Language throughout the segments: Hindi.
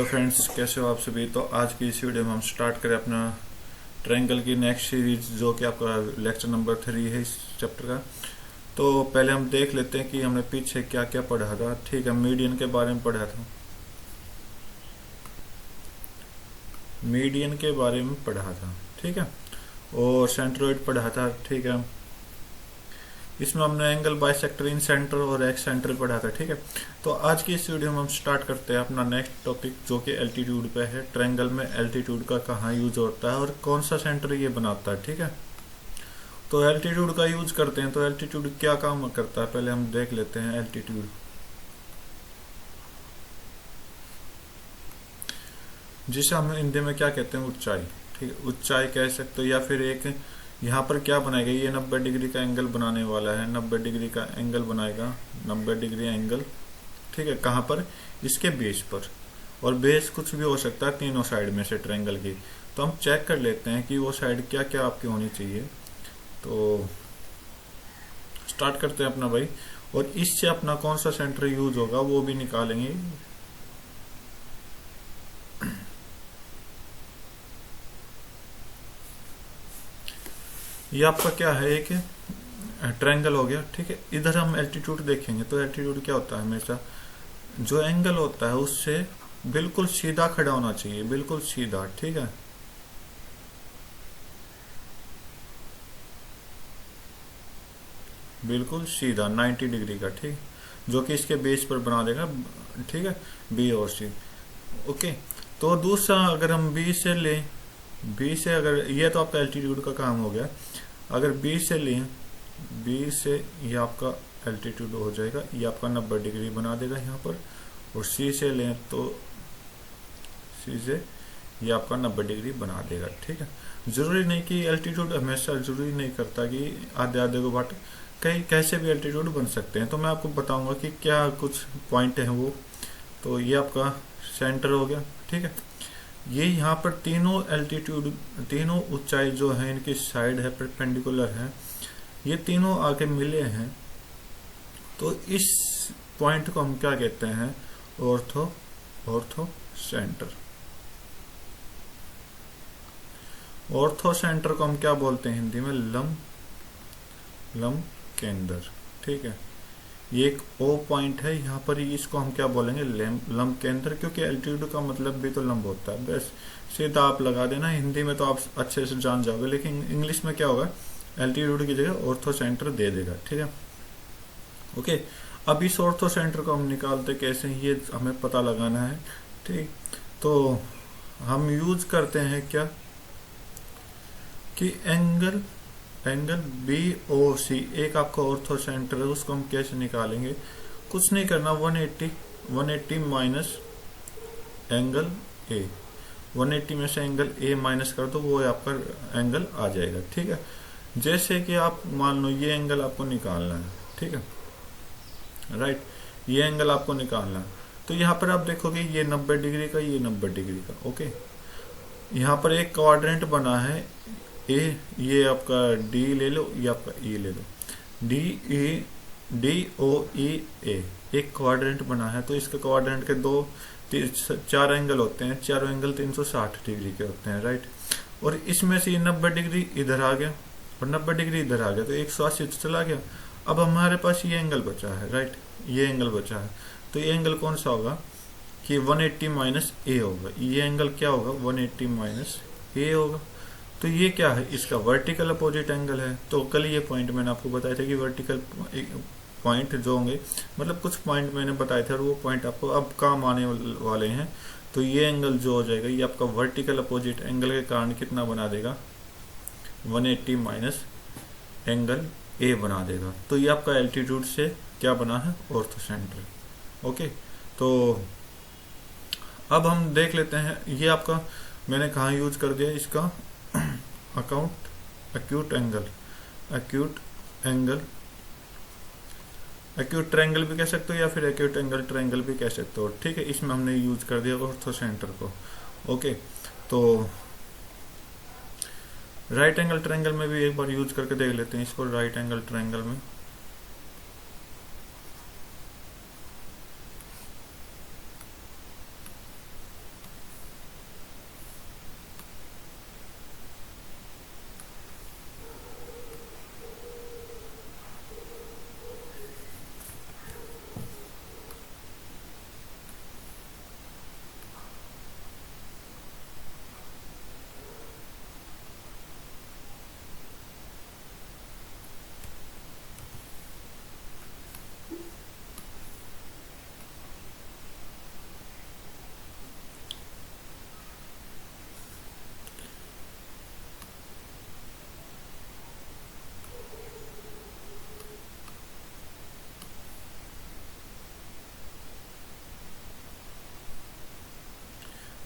फ्रेंड्स, कैसे हो आप सभी। तो आज की इस वीडियो में हम स्टार्ट करें अपना ट्रायंगल की नेक्स्ट सीरीज, जो कि आपका लेक्चर नंबर 3 है इस चैप्टर का। तो पहले हम देख लेते हैं कि हमने पीछे क्या क्या पढ़ा था। ठीक है, मीडियन के बारे में पढ़ा था, मीडियन के बारे में पढ़ा था। ठीक है, और सेंट्रोइड पढ़ा था। ठीक है, इसमें हमने एंगल बाइसेक्टर, इन सेंटर और एक्स सेंटर पढ़ा था। ठीक है, तो आज की इस वीडियो में हम स्टार्ट करते हैं अपना नेक्स्ट टॉपिक, जो कि एल्टीट्यूड पे है। ट्रायंगल में एल्टीट्यूड का कहाँ यूज होता है और कौन सा सेंटर ये बनाता है। ठीक है, तो एल्टीट्यूड का यूज करते हैं। तो एल्टीट्यूड क्या काम करता है, पहले हम देख लेते हैं। एल्टीट्यूड जिसे हम हिंदी में क्या कहते हैं, ऊंचाई। ठीक है, ऊंचाई कह सकते हो, या फिर एक यहाँ पर क्या बनाएगा, ये 90 डिग्री का एंगल बनाने वाला है। 90 डिग्री का एंगल बनाएगा, 90 डिग्री एंगल। ठीक है, कहाँ पर, इसके बेस पर। और बेस कुछ भी हो सकता है तीनों साइड में से ट्रायंगल की। तो हम चेक कर लेते हैं कि वो साइड क्या क्या आपकी होनी चाहिए। तो स्टार्ट करते हैं अपना भाई, और इससे अपना कौन सा सेंटर यूज होगा वो भी निकालेंगे। ये आपका क्या है, एक ट्रायंगल हो गया। ठीक है, इधर हम एल्टीट्यूड देखेंगे। तो एल्टीट्यूड क्या होता है, हमेशा जो एंगल होता है उससे बिल्कुल सीधा खड़ा होना चाहिए, बिल्कुल सीधा। ठीक है, बिल्कुल सीधा 90 डिग्री का। ठीक, जो कि इसके बेस पर बना देगा। ठीक है, बी और सी। ओके, तो दूसरा अगर हम बी से लें, बी से अगर, ये तो आपका एल्टीट्यूड का काम हो गया। अगर बी से लें, बी से ये आपका एल्टीट्यूड हो जाएगा, ये आपका 90 डिग्री बना देगा यहाँ पर। और सी से लें तो सी से ये आपका 90 डिग्री बना देगा। ठीक है, जरूरी नहीं कि एल्टीट्यूड हमेशा, जरूरी नहीं करता कि आधे आधे को बांट, कई कैसे भी एल्टीट्यूड बन सकते हैं। तो मैं आपको बताऊंगा कि क्या कुछ पॉइंट है वो। तो ये आपका सेंटर हो गया। ठीक है, ये यहाँ पर तीनों एल्टीट्यूड, तीनों ऊंचाई जो है, इनकी साइड है परपेंडिकुलर है, ये तीनों आके मिले हैं। तो इस पॉइंट को हम क्या कहते हैं, ortho, ortho centre. Ortho centre को हम क्या बोलते हैं हिंदी में, लंब केंद्र। ठीक है, ये एक ओ पॉइंट है यहाँ पर, इसको हम क्या बोलेंगे, लंब केंद्र, क्योंकि एल्टीट्यूड का मतलब भी तो लंब होता है। बस सीधा आप लगा देना, हिंदी में तो आप अच्छे से जान जाओगे, लेकिन इंग्लिश में क्या होगा, एल्टीट्यूड की जगह ऑर्थो सेंटर दे देगा। ठीक है, ओके। अब इस ऑर्थो सेंटर को हम निकालते कैसे, ये हमें पता लगाना है। ठीक, तो हम यूज करते हैं क्या, कि एंगल बी ओ सी, एक आपका ऑर्थो सेंटर है, उसको हम कैसे निकालेंगे। कुछ नहीं करना, 180 माइनस एंगल ए, 180 में से एंगल ए माइनस कर दो, वो आपका एंगल आ जाएगा। ठीक है, जैसे कि आप मान लो ये एंगल आपको निकालना है। ठीक है, राइट, ये एंगल आपको निकालना है। तो यहाँ पर आप देखोगे ये 90 डिग्री का, ये 90 डिग्री का। ओके, यहाँ पर एक क्वाड्रेंट बना है ए, ये आपका डी ले लो, ये आपका ई ले लो, डी ओ ई ए, एक क्वाड्रेंट बना है। तो इसके क्वाड्रेंट के चार एंगल होते हैं, चारों एंगल 360 डिग्री के होते हैं, राइट। और इसमें से 90 डिग्री इधर आ गया और 90 डिग्री इधर आ गया, तो 180 चला गया। अब हमारे पास ये एंगल बचा है, राइट, ये एंगल बचा है। तो ये एंगल कौन सा होगा, कि 180 माइनस ए होगा। ये एंगल क्या होगा, 180 माइनस ए होगा। तो ये क्या है, इसका वर्टिकल अपोजिट एंगल है। तो कल ये पॉइंट मैंने आपको बताया था कि वर्टिकल पॉइंट जो होंगे, मतलब कुछ पॉइंट मैंने बताए थे और वो पॉइंट आपको अब काम आने वाले हैं। तो ये एंगल जो हो जाएगा, ये आपका वर्टिकल अपोजिट एंगल के कारण कितना बना देगा, 180 माइनस एंगल ए बना देगा। तो ये आपका एल्टीट्यूड से क्या बना है, ऑर्थो सेंटर। ओके, तो अब हम देख लेते हैं, ये आपका मैंने कहाँ यूज कर दिया इसका, एक्यूट एंगल, एक्यूट ट्रायंगल भी कह सकते हो, या फिर एक्यूट एंगल ट्रायंगल भी कह सकते हो। ठीक है, इसमें हमने यूज कर दिया ऑर्थो सेंटर को। ओके, तो राइट एंगल ट्रायंगल में भी एक बार यूज करके देख लेते हैं इसको। राइट एंगल ट्रायंगल में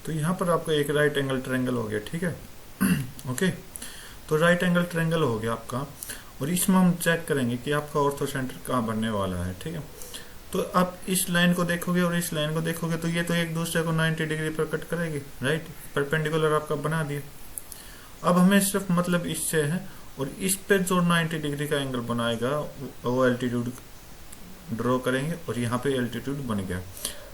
तो यहाँ पर आपका एक राइट एंगल ट्रायंगल हो गया, ठीक है। ओके, तो राइट एंगल ट्रायंगल हो गया आपका, और इसमें हम चेक करेंगे कि आपका ऑर्थो सेंटर कहाँ बनने वाला है, ठीक है। तो आप इस लाइन को देखोगे और इस लाइन को देखोगे तो ये तो एक दूसरे को 90 डिग्री पर कट करेगी, राइट। परपेंडिकुलर आपका बना दिया। अब हमें सिर्फ मतलब इससे है, और इस पे जो 90 डिग्री का एंगल बनाएगा वो एल्टीट्यूड ड्रॉ करेंगे, और यहाँ पे एल्टीट्यूड बन गया।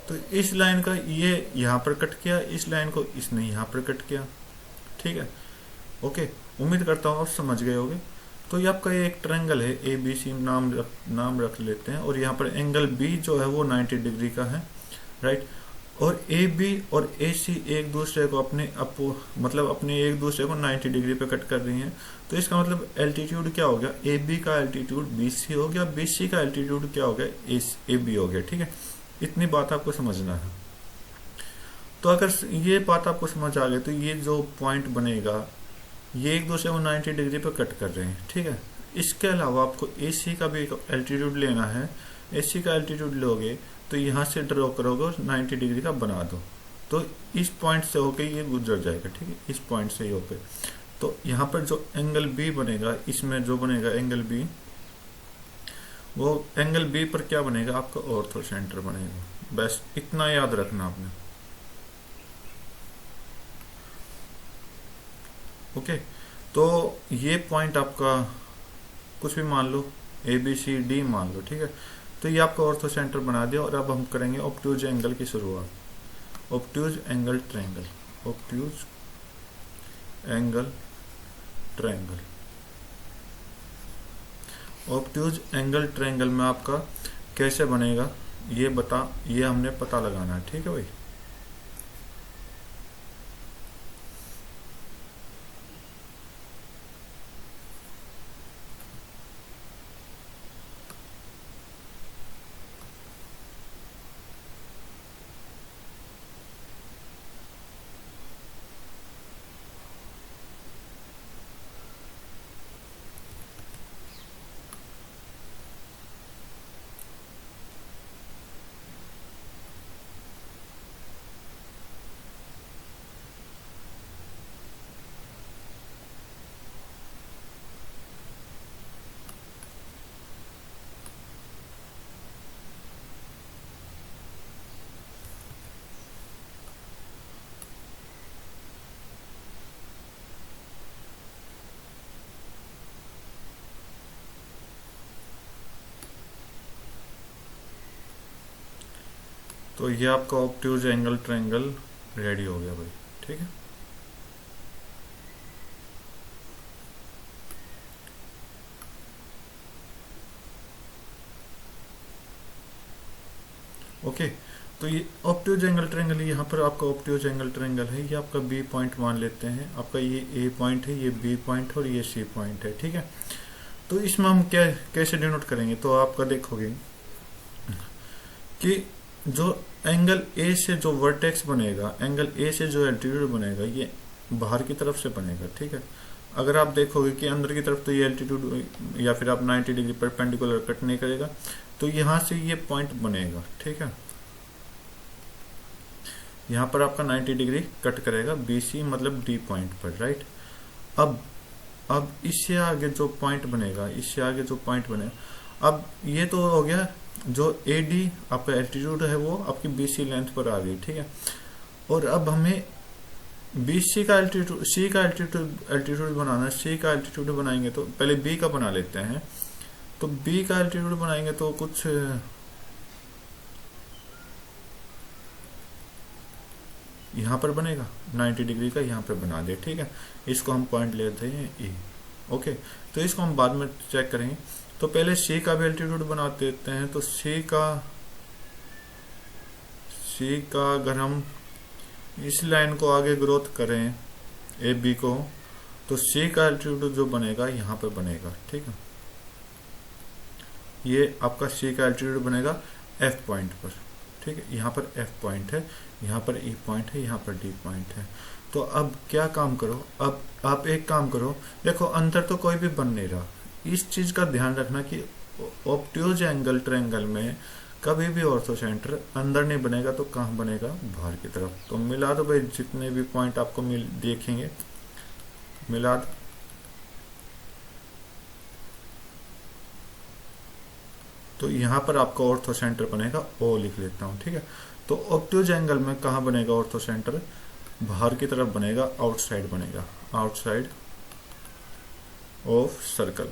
तो इस लाइन का ये यहाँ पर कट किया, इस लाइन को इसने यहाँ पर कट किया, ठीक है। ओके, उम्मीद करता हूँ आप समझ गए होगे। तो ये आपका ये एक ट्रायंगल है, ए बी सी नाम रख लेते हैं, और यहाँ पर एंगल बी जो है वो 90 डिग्री का है, राइट। और ए बी और ए सी एक दूसरे को अपने एक दूसरे को 90 डिग्री पे कट कर रही हैं। तो इसका मतलब एल्टीट्यूड क्या हो गया, ए बी का एल्टीट्यूड बी सी हो गया, बी सी का एल्टीट्यूड क्या हो गया, ए बी हो गया, ठीक है। इतनी बात आपको समझना है। तो अगर ये बात आपको समझ आ गई तो ये जो पॉइंट बनेगा ये एक दूसरे को 90 डिग्री पर कट कर रहे हैं, ठीक है। इसके अलावा आपको ए सी का भी एल्टीट्यूड लेना है। ए सी का एल्टीट्यूड लोगे तो यहाँ से ड्रॉ करोगे और 90 डिग्री का बना दो, तो इस पॉइंट से होके ये गुजर जाएगा, ठीक है, इस पॉइंट से ही होके। तो यहाँ पर जो एंगल बी बनेगा, इसमें जो बनेगा एंगल बी, वो एंगल बी पर क्या बनेगा, आपका ऑर्थो सेंटर बनेगा। बस इतना याद रखना आपने। ओके, तो ये पॉइंट आपका कुछ भी मान लो, ए बी सी डी मान लो, ठीक है। तो ये आपका ऑर्थो सेंटर बना दिया, और अब हम करेंगे ऑब्ट्यूज एंगल की शुरुआत। Obtuse angle triangle, obtuse angle triangle. Obtuse angle triangle में आपका कैसे बनेगा ये हमने पता लगाना है, ठीक है भाई। तो ये आपका ऑब्ट्यूज एंगल ट्रायंगल रेडी हो गया भाई, ठीक है। ओके, तो ये ऑब्ट्यूज एंगल ट्रायंगल, यहाँ पर आपका ऑब्ट्यूज एंगल ट्रायंगल है, ये आपका बी पॉइंट मान लेते हैं। आपका ये ए पॉइंट है, ये बी पॉइंट है, और ये सी पॉइंट है, ठीक है। तो इसमें हम कैसे डिनोट करेंगे, तो आपका देखोगे कि जो एंगल ए से जो वर्टेक्स बनेगा, एंगल ए से जो एल्टीट्यूड बनेगा, ये बाहर की तरफ से बनेगा, ठीक है। अगर आप देखोगे कि अंदर की तरफ तो ये एल्टीट्यूड या फिर आप 90 डिग्री परपेंडिकुलर कट नहीं करेगा, तो यहाँ से ये पॉइंट बनेगा, ठीक है। यहाँ पर आपका 90 डिग्री कट करेगा, BC मतलब डी पॉइंट पर, राइट। अब इससे आगे जो पॉइंट बनेगा, अब ये तो हो गया, जो AD आपका एल्टीट्यूड है वो आपकी BC लेंथ पर आ गई, ठीक है। और अब हमें BC का एल्टीट्यूड, C का एल्टीट्यूड बनाना है। C का एल्टीट्यूड बनाएंगे तो पहले B का बना लेते हैं। तो B का एल्टीट्यूड बनाएंगे तो कुछ यहाँ पर बनेगा 90 डिग्री का, यहाँ पर बना दे, ठीक है। इसको हम पॉइंट लेते हैं E। ओके, तो इसको हम बाद में चेक करेंगे। तो पहले C का भी एल्टीट्यूड बना देते हैं। तो C का अगर हम इस लाइन को आगे ग्रोथ करें AB को, तो C का एल्टीट्यूड जो बनेगा यहाँ पर बनेगा, ठीक है। ये आपका C का एल्टीट्यूड बनेगा F पॉइंट पर, ठीक है। यहाँ पर F पॉइंट है, यहाँ पर E पॉइंट है, यहाँ पर D पॉइंट है। तो अब क्या काम करो, अब आप एक काम करो, देखो अंतर तो कोई भी बन नहीं रहा। इस चीज का ध्यान रखना कि ऑब्ट्यूज एंगल ट्रायंगल में कभी भी ऑर्थो सेंटर अंदर नहीं बनेगा तो कहाँ बनेगा, बाहर की तरफ। तो मिला दो भाई, जितने भी पॉइंट आपको देखेंगे मिला दो। तो यहाँ पर आपका ऑर्थो सेंटर बनेगा, ओ लिख लेता हूँ, ठीक है। तो ऑब्ट्यूज एंगल में कहाँ बनेगा ऑर्थो सेंटर, बाहर की तरफ बनेगा, आउटसाइड बनेगा, outside of circle,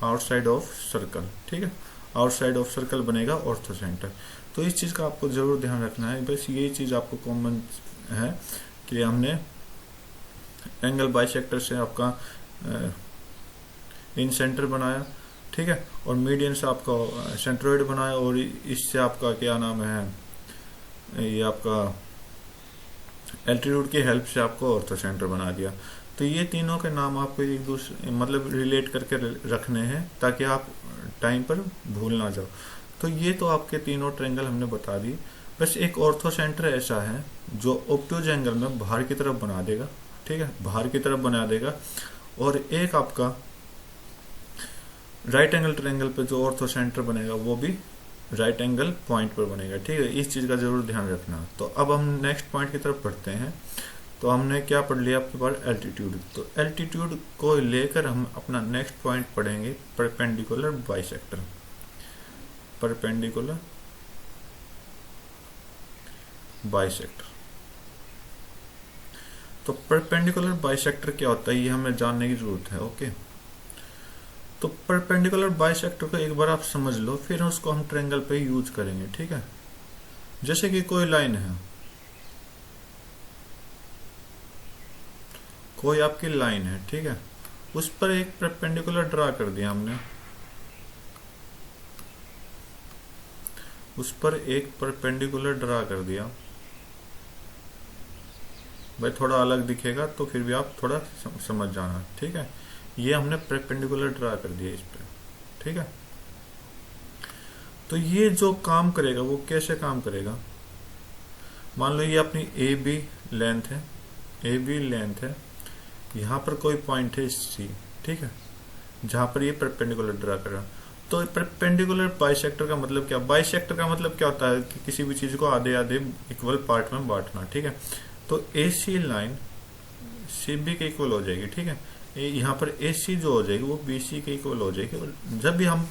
outside of circle, ठीक है। आउटसाइड ऑफ सर्कल बनेगा ऑर्थो सेंटर। तो इस चीज़ का आपको जरूर ध्यान रखना है, बस यही चीज़ आपको कॉमन है कि हमने एंगल बाइसेक्टर से आपका इन सेंटर बनाया, ठीक है, और मीडियन से आपका सेंट्रोइड बनाया, और इससे आपका क्या नाम है, ये आपका एल्टीट्यूड की हेल्प से आपको ऑर्थो सेंटर बना दिया। तो ये तीनों के नाम आपको एक दूसरे मतलब रिलेट करके रखने हैं ताकि आप टाइम पर भूल ना जाओ। तो ये तो आपके तीनों ट्रायंगल हमने बता दिए। बस एक ऑर्थो सेंटर ऐसा है जो ऑब्ट्यूज एंगल में बाहर की तरफ बना देगा, ठीक है, बाहर की तरफ बना देगा, और एक आपका राइट एंगल ट्रायंगल पे जो ऑर्थो सेंटर बनेगा वो भी राइट एंगल पॉइंट पर बनेगा, ठीक है। इस चीज का जरूर ध्यान रखना। तो अब हम नेक्स्ट पॉइंट की तरफ बढ़ते हैं। तो हमने क्या पढ़ लिया आपके पास, एल्टीट्यूड। तो एल्टीट्यूड को लेकर हम अपना नेक्स्ट पॉइंट पढ़ेंगे परपेंडिकुलर बाइसेक्टर, परपेंडिकुलर बाइसेक्टर। तो परपेंडिकुलर बाइसेक्टर क्या होता है ये हमें जानने की जरूरत है, ओके। तो परपेंडिकुलर बाइसेक्टर को एक बार आप समझ लो, फिर उसको हम ट्रायंगल पे यूज करेंगे, ठीक है। जैसे कि कोई लाइन है, कोई आपकी लाइन है, ठीक है, उस पर एक परपेंडिकुलर ड्रा कर दिया हमने, उस पर एक परपेंडिकुलर ड्रा कर दिया। भाई थोड़ा अलग दिखेगा तो फिर भी आप थोड़ा समझ जाना, ठीक है। ये हमने परपेंडिकुलर ड्रा कर दिया इस पे, ठीक है। तो ये जो काम करेगा वो कैसे काम करेगा, मान लो ये अपनी ए बी लेंथ है, ए बी लेंथ है, यहाँ पर कोई पॉइंट है सी, ठीक है, जहां पर ये परपेंडिकुलर ड्रा कर रहा। तो परपेंडिकुलर बाइसेक्टर का मतलब क्या, बाइसेक्टर का मतलब क्या होता है कि किसी भी चीज को आधे आधे इक्वल पार्ट में बांटना, ठीक है। तो ए सी लाइन सी बी के इक्वल हो जाएगी, ठीक है। यहाँ पर ए सी जो हो जाएगी वो बी सी के इक्वल हो जाएगी। और जब भी हम,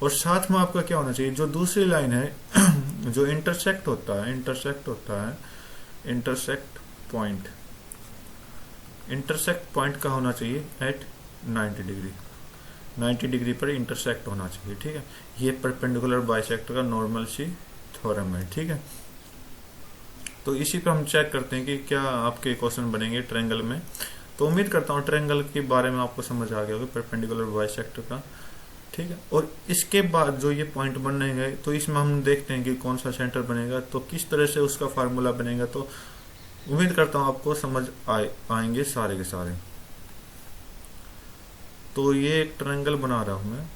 और साथ में आपका क्या होना चाहिए, जो दूसरी लाइन है जो इंटरसेक्ट होता है, इंटरसेक्ट होता है, इंटरसेक्ट पॉइंट, इंटरसेक्ट पॉइंट का होना चाहिए एट 90 डिग्री, 90 डिग्री पर इंटरसेक्ट होना चाहिए, ठीक है। ये परपेंडिकुलर बाइसेक्टर का नॉर्मल सी थ्योरम है, ठीक है। तो इसी पे हम चेक करते हैं कि क्या आपके क्वेश्चन बनेंगे ट्रायंगल में। तो उम्मीद करता हूँ ट्रायंगल के बारे में आपको समझ आ गया होगा, परपेंडिकुलर बाइसेक्टर का, ठीक है। और इसके बाद जो ये पॉइंट बनेंगे तो इसमें हम देखते हैं कि कौन सा सेंटर बनेगा, तो किस तरह से उसका फार्मूला बनेगा। तो उम्मीद करता हूँ आपको समझ आएंगे सारे के सारे। तो ये एक ट्रायंगल बना रहा हूं मैं,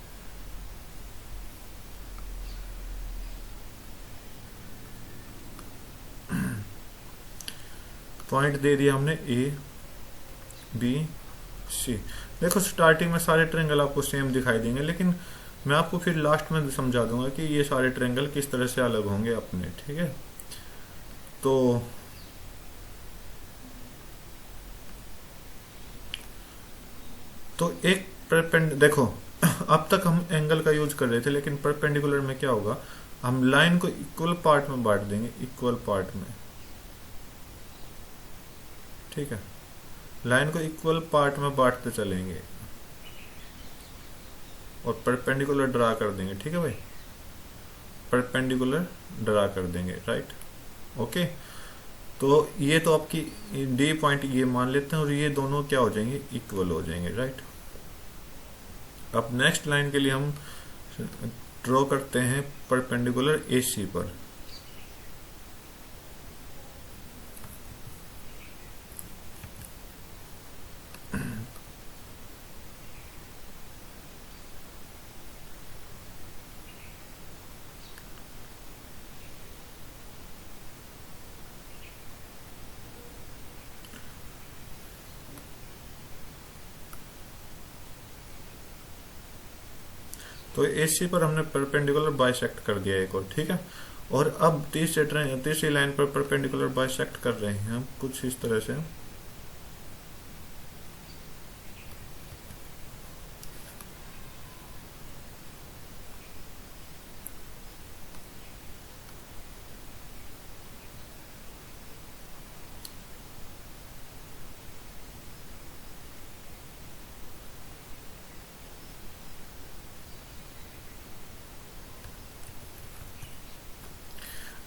पॉइंट दे दिया हमने ए बी सी। देखो स्टार्टिंग में सारे ट्रायंगल आपको सेम दिखाई देंगे, लेकिन मैं आपको फिर लास्ट में समझा दूंगा कि ये सारे ट्रायंगल किस तरह से अलग होंगे अपने, ठीक है। तो एक देखो अब तक हम एंगल का यूज कर रहे थे, लेकिन परपेंडिकुलर में क्या होगा, हम लाइन को इक्वल पार्ट में बांट देंगे, इक्वल पार्ट में, ठीक है। लाइन को इक्वल पार्ट में बांटते चलेंगे और परपेंडिकुलर ड्रा कर देंगे, ठीक है भाई, परपेंडिकुलर ड्रा कर देंगे, राइट, ओके। तो ये तो आपकी डी पॉइंट ये मान लेते हैं, और ये दोनों क्या हो जाएंगे, इक्वल हो जाएंगे, राइट। अब नेक्स्ट लाइन के लिए हम ड्रॉ करते हैं परपेंडिकुलर ए सी पर, तो AC पर हमने परपेंडिकुलर बाइसेक्ट कर दिया एक और, ठीक है। और अब तीसरी लाइन पर परपेंडिकुलर बाइसेक्ट कर रहे हैं हम कुछ इस तरह से।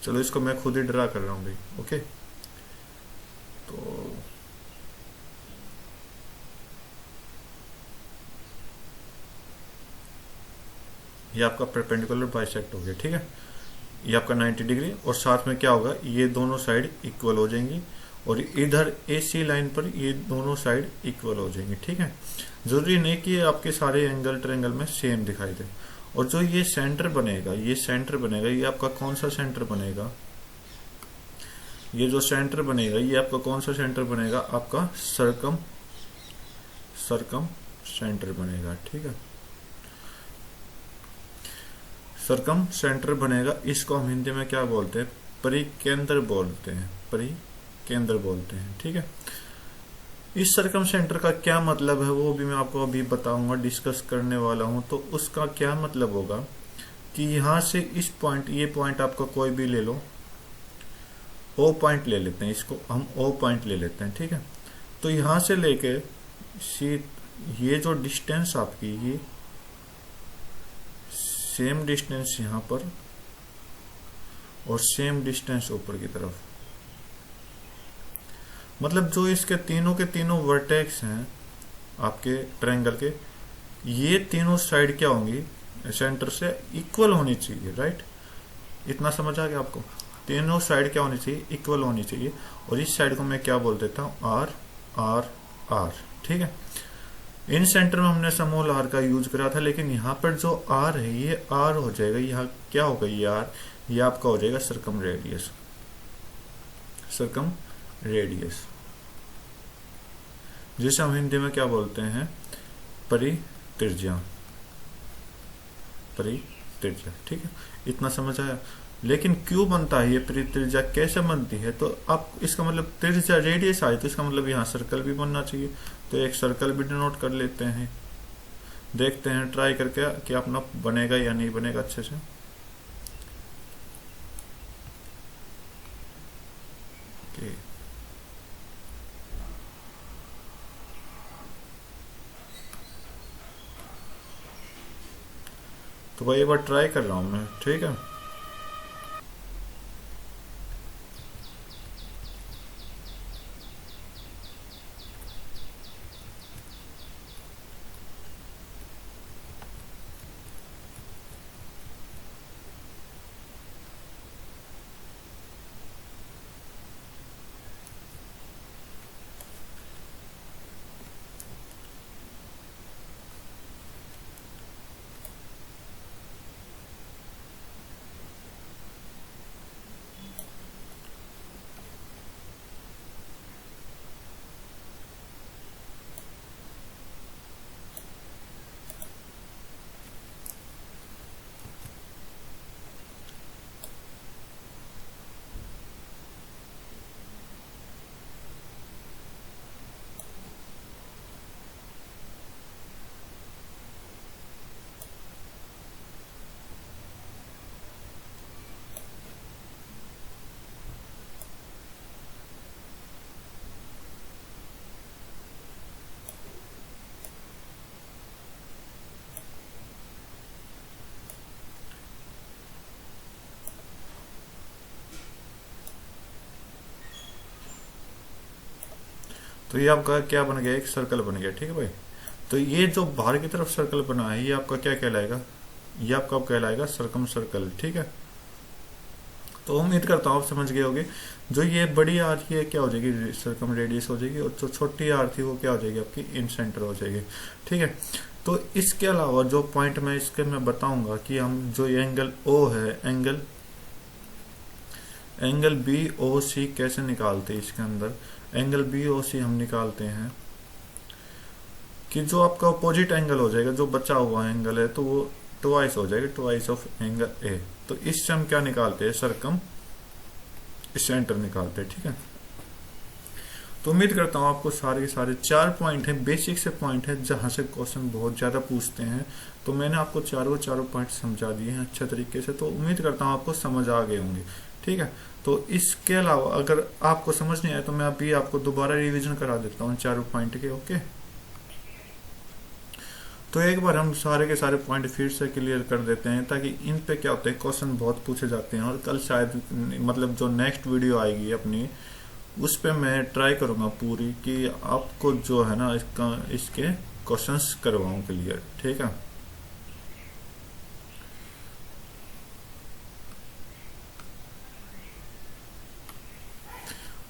चलो इसको मैं खुद ही ड्रा कर रहा हूँ भाई, ओके। तो ये आपका परपेंडिकुलर बाइसेक्ट हो गया, ठीक है। ये आपका 90 डिग्री, और साथ में क्या होगा, ये दोनों साइड इक्वल हो जाएंगी, और इधर AC लाइन पर ये दोनों साइड इक्वल हो जाएंगी, ठीक है। जरूरी नहीं कि आपके सारे एंगल ट्रायंगल में सेम दिखाई दे। और जो ये सेंटर बनेगा, ये आपका कौन सा सेंटर बनेगा, ये जो सेंटर बनेगा ये आपका कौन सा सेंटर बनेगा, आपका सरकम सेंटर बनेगा, ठीक है। सरकम सेंटर बनेगा, इसको हम हिंदी में क्या बोलते हैं, परिकेंद्र बोलते हैं, ठीक है। इस सरकम सेंटर का क्या मतलब है वो भी मैं आपको अभी बताऊंगा, डिस्कस करने वाला हूं। तो उसका क्या मतलब होगा कि यहां से इस पॉइंट, ये पॉइंट आपका कोई भी ले लो, O पॉइंट ले लेते हैं, इसको हम O पॉइंट ले लेते हैं, ठीक है। तो यहां से लेके ये जो डिस्टेंस आपकी, ये सेम डिस्टेंस यहां पर और सेम डिस्टेंस ऊपर की तरफ, मतलब जो इसके तीनों के तीनों वर्टेक्स हैं आपके ट्रायंगल के, ये तीनों साइड क्या होंगी, सेंटर से इक्वल होनी चाहिए, राइट। इतना समझ आ गया आपको, तीनों साइड क्या होनी चाहिए, इक्वल होनी चाहिए। और इस साइड को मैं क्या बोल देता हूं, R R R, ठीक है। इन सेंटर में हमने स्मॉल r का यूज करा था, लेकिन यहाँ पर जो r है ये r हो जाएगा, यहाँ क्या होगा ये r, ये आपका हो जाएगा सरकम रेडियस, जिसे हम हिंदी में क्या बोलते हैं, परित्रिज्या, ठीक है। इतना समझ आया। लेकिन क्यों बनता है ये परित्रिज्या, कैसे बनती है, तो अब इसका मतलब त्रिज्या रेडियस आए तो इसका मतलब यहाँ सर्कल भी बनना चाहिए। तो एक सर्कल भी डिनोट कर लेते हैं, देखते हैं ट्राई करके कि अपना बनेगा या नहीं बनेगा अच्छे से। तो भाई एक बार ट्राई कर रहा हूं मैं, ठीक है। तो ये आपका क्या बन गया, एक सर्कल बन गया, ठीक है भाई। तो ये जो बाहर की तरफ सर्कल बना है ये आपका क्या कहलाएगा, ये आपका कहलाएगा सरकम सर्कल, ठीक है। तो उम्मीद करता हूँ आप समझ गए होगे। जो ये बड़ी आर थी क्या हो जाएगी, सरकम रेडियस हो जाएगी, और जो छोटी आर थी वो क्या हो जाएगी, आपकी इन सेंटर हो जाएगी, ठीक है। तो इसके अलावा जो पॉइंट मैं इसके मैं बताऊंगा कि हम जो एंगल ओ है, एंगल BOC कैसे निकालते हैं, इसके अंदर एंगल BOC हम निकालते हैं कि जो आपका अपोजिट एंगल हो जाएगा, जो बचा हुआ एंगल है तो वो ट्वाइस हो जाएगी, ट्वाइस ऑफ एंगल ए। तो इससे हम क्या निकालते हैं, सरकम सेंटर निकालते हैं। ठीक है, तो उम्मीद करता हूँ आपको सारे के सारे 4 पॉइंट हैं, बेसिक से पॉइंट है जहां से क्वेश्चन बहुत ज्यादा पूछते हैं। तो मैंने आपको चारों पॉइंट समझा दिए हैं अच्छे तरीके से, तो उम्मीद करता हूँ आपको समझ आ गए होंगे। ठीक है, तो इसके अलावा अगर आपको समझ नहीं आया तो मैं अभी आपको दोबारा रिवीजन करा देता हूँ 4 पॉइंट के। ओके, तो एक बार हम सारे के सारे पॉइंट फिर से क्लियर कर देते हैं, ताकि इन पे क्या होता है, क्वेश्चन बहुत पूछे जाते हैं। और कल शायद मतलब जो नेक्स्ट वीडियो आएगी अपनी, उस पे मैं ट्राई करूंगा पूरी कि आपको जो है ना इसके क्वेश्चंस करवाऊं क्लियर। ठीक है,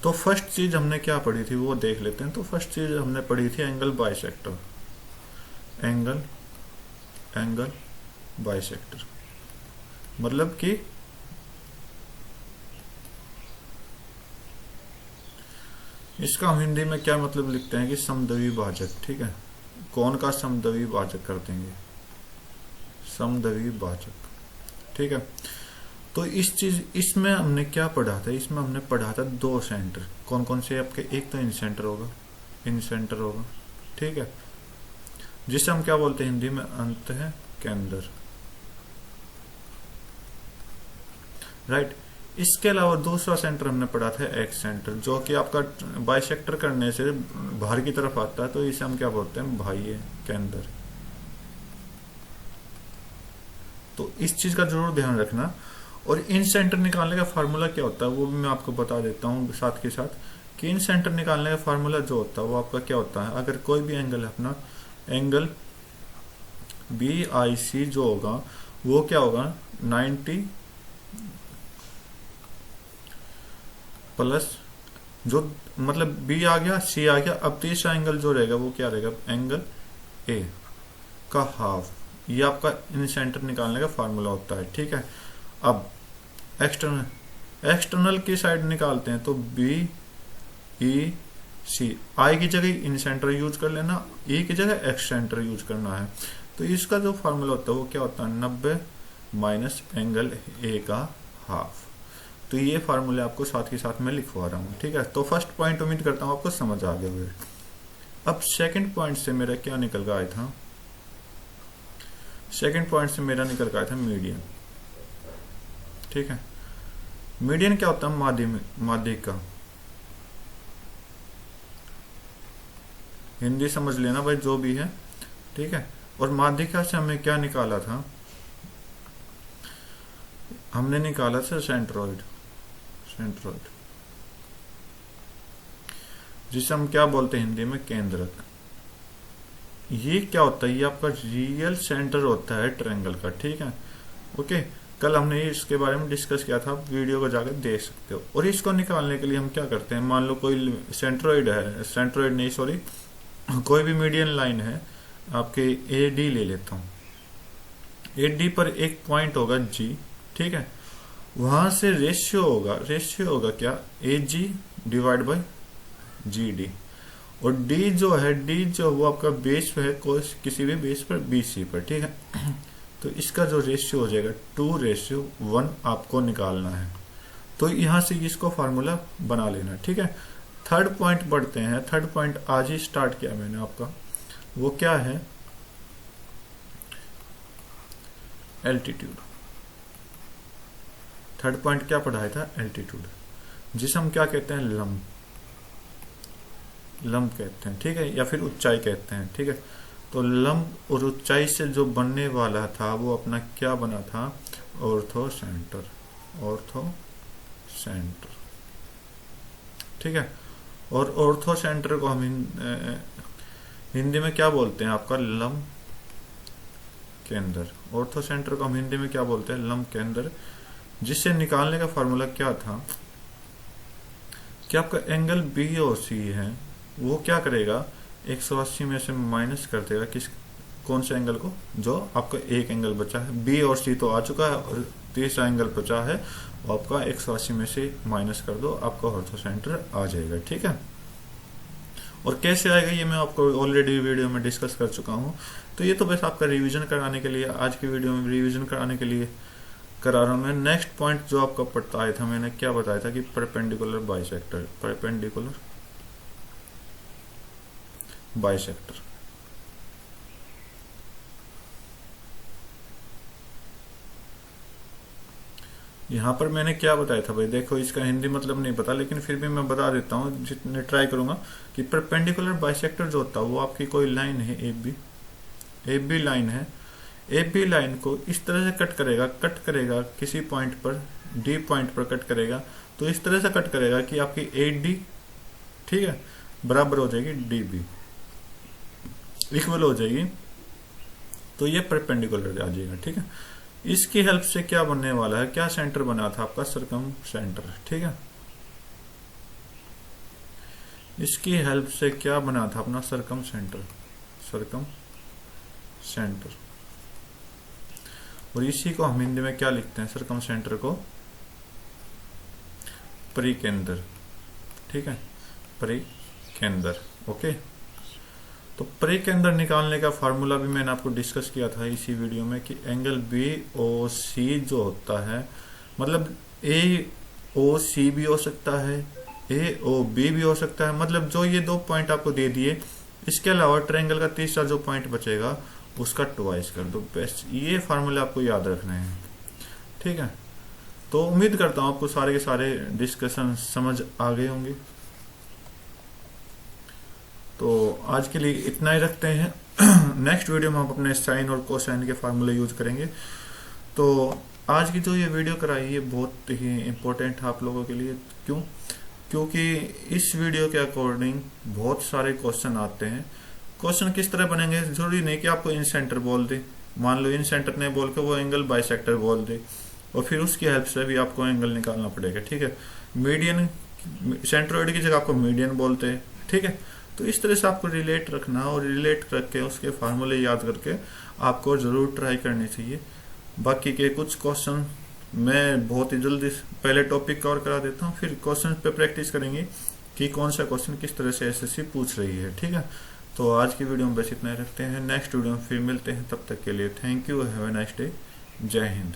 तो फर्स्ट चीज हमने क्या पढ़ी थी वो देख लेते हैं। तो फर्स्ट चीज हमने पढ़ी थी एंगल बाइसेक्टर। एंगल बाइसेक्टर मतलब कि इसका हम हिंदी में क्या मतलब लिखते हैं कि समद्वि भाजक। ठीक है, कौन का समद्वि भाजक कर देंगे, समद्वि भाजक। ठीक है, तो इसमें हमने क्या पढ़ा था, इसमें हमने पढ़ा था 2 सेंटर। कौन कौन से आपके, एक तो इन सेंटर होगा। ठीक है, जिसे हम क्या बोलते हैं हिंदी में, अंत है केंद्र। राइट, इसके अलावा दूसरा सेंटर हमने पढ़ा था एक्स सेंटर, जो कि आपका बाइसेक्टर करने से बाहर की तरफ आता है, तो इसे हम क्या बोलते हैं, बाह्य केंद्र। तो इस चीज का जरूर ध्यान रखना। और इन सेंटर निकालने का फार्मूला क्या होता है वो भी मैं आपको बता देता हूँ साथ के साथ, कि इन सेंटर निकालने का फार्मूला जो होता है वो आपका क्या होता है, अगर कोई भी एंगल है अपना, एंगल BIC जो होगा वो क्या होगा, 90 प्लस जो मतलब B आ गया, C आ गया, अब तीसरा एंगल जो रहेगा वो क्या रहेगा, एंगल A का हाफ। ये आपका इन सेंटर निकालने का फार्मूला होता है। ठीक है, अब एक्सटर्नल की साइड निकालते हैं, तो BEC, I की जगह इन सेंटर यूज कर लेना, E की जगह एक्स सेंटर यूज करना है। तो इसका जो फार्मूला होता है वो क्या होता है, 90 माइनस एंगल A का हाफ। तो ये फार्मूले आपको साथ के साथ मैं लिखवा रहा हूँ। ठीक है, तो फर्स्ट पॉइंट उम्मीद करता हूँ आपको समझ आ गया होगा। अब सेकंड पॉइंट से मेरा क्या निकल कर आया था, सेकंड पॉइंट से मेरा निकल कर आया था मीडियन। ठीक है, मीडियन क्या होता है, माध्यिका। हिंदी समझ लेना भाई जो भी है। ठीक है, और माध्यिका से हमने क्या निकाला था, हमने निकाला था सेंट्रोइड, जिसे हम क्या बोलते हैं हिंदी में, केंद्रक। ये क्या होता है, ये आपका रियल सेंटर होता है ट्रायंगल का। ठीक है, ओके, कल हमने इसके बारे में डिस्कस किया था, आप वीडियो को जाकर देख सकते हो। और इसको निकालने के लिए हम क्या करते हैं, मान लो कोई सेंट्रोइड नहीं सॉरी, कोई भी मीडियन लाइन है आपके, AD ले लेता हूं, AD पर एक पॉइंट होगा G। ठीक है, वहां से रेशियो होगा क्या, AG डिवाइड बाय GD। और D जो वो आपका बेस है, किसी भी बेस पर BC पर। ठीक है, तो इसका जो रेशियो हो जाएगा 2:1 आपको निकालना है। तो यहां से इसको फार्मूला बना लेना। ठीक है, थर्ड पॉइंट बढ़ते हैं। थर्ड पॉइंट आज ही स्टार्ट किया मैंने आपका, वो क्या है, एल्टीट्यूड। थर्ड पॉइंट क्या पढ़ाया था, एल्टीट्यूड, जिसे हम क्या कहते हैं, लंब कहते हैं। ठीक है, या फिर ऊंचाई कहते हैं। ठीक है, तो लंब और ऊंचाई से जो बनने वाला था वो अपना क्या बना था, ऑर्थो सेंटर। ठीक है, और ऑर्थो सेंटर को हम हिंदी में क्या बोलते हैं, आपका लंब केंद्र। ऑर्थो सेंटर को हम हिंदी में क्या बोलते हैं, लंब केंद्र। जिससे निकालने का फार्मूला क्या था, कि आपका एंगल BOC है वो क्या करेगा, 180 में से माइनस कर देगा कौन से एंगल को, जो आपका एक एंगल बचा है, B और C तो आ चुका है, और तीसरा एंगल बचा है, वो आपका 180 में से माइनस कर दो, आपका ऑर्थो सेंटर आ जाएगा। ठीक है, और कैसे आएगा ये मैं आपको ऑलरेडी वीडियो में डिस्कस कर चुका हूँ। तो ये तो बस आपका रिवीजन कराने के लिए, आज की वीडियो में रिवीजन कराने के लिए करा रहा हूँ मैं। नेक्स्ट पॉइंट जो आपका बताया था, मैंने क्या बताया था कि परपेंडिकुलर बाइसेक्टर, परपेंडिकुलर बाइसेक्टर। यहाँ पर मैंने क्या बताया था भाई, देखो इसका हिंदी मतलब नहीं पता, लेकिन फिर भी मैं बता देता हूँ जितने ट्राई करूंगा कि परपेंडिकुलर बाइसेक्टर जो होता है वो आपकी कोई लाइन है, ए बी लाइन है। ए बी लाइन को इस तरह से कट करेगा किसी पॉइंट पर, डी पॉइंट पर कट करेगा। तो इस तरह से कट करेगा कि आपकी ए डी, ठीक है, बराबर हो जाएगी डी बी, इक्वल हो जाएगी। तो ये परपेंडिकुलर आ जाएगा, ठीक है। इसकी हेल्प से क्या बनने वाला है, क्या सेंटर बना था आपका, सरकम सेंटर, ठीक है। इसकी हेल्प से क्या बना था अपना सरकम सेंटर, सरकम सेंटर। और इसी को हम हिंदी में क्या लिखते हैं, सरकम सेंटर को परिकेंद्र, ठीक है, परिकेंद्र। ओके, तो परिकेंद्र निकालने का फार्मूला भी मैंने आपको डिस्कस किया था इसी वीडियो में कि एंगल बी ओ सी जो होता है, मतलब ए ओ सी भी हो सकता है, ए ओ बी भी हो सकता है, मतलब जो ये दो पॉइंट आपको दे दिए, इसके अलावा ट्रायंगल का तीसरा जो पॉइंट बचेगा उसका ट्वाइस कर दो, बेस्ट। ये फार्मूला आपको याद रखने हैं, ठीक है। तो उम्मीद करता हूं आपको सारे के सारे डिस्कशन समझ आ गए होंगे। तो आज के लिए इतना ही रखते हैं। नेक्स्ट वीडियो में हम अपने साइन और कोसाइन के फार्मूले यूज करेंगे। तो आज की जो ये वीडियो कराई है बहुत ही इम्पोर्टेंट है आप लोगों के लिए। क्यों? क्योंकि इस वीडियो के अकॉर्डिंग बहुत सारे क्वेश्चन आते हैं। क्वेश्चन किस तरह बनेंगे, जरूरी नहीं कि आपको इन सेंटर बोल दे, मान लो इन सेंटर ने बोल के वो एंगल बाइसेक्टर बोल दे, और फिर उसकी हेल्प से भी आपको एंगल निकालना पड़ेगा, ठीक है। मीडियन, सेंट्रोइड की जगह आपको मीडियन बोलते हैं, ठीक है। तो इस तरह से आपको रिलेट रखना, और रिलेट करके उसके फार्मूले याद करके आपको जरूर ट्राई करनी चाहिए। बाकी के कुछ क्वेश्चन मैं बहुत ही जल्दी पहले टॉपिक कवर करा देता हूँ, फिर क्वेश्चन पे प्रैक्टिस करेंगे कि कौन सा क्वेश्चन किस तरह से एसएससी पूछ रही है, ठीक है। तो आज की वीडियो में बस इतना ही रखते हैं, नेक्स्ट वीडियो में फिर मिलते हैं, तब तक के लिए thank you, have a nice day, जय हिंद।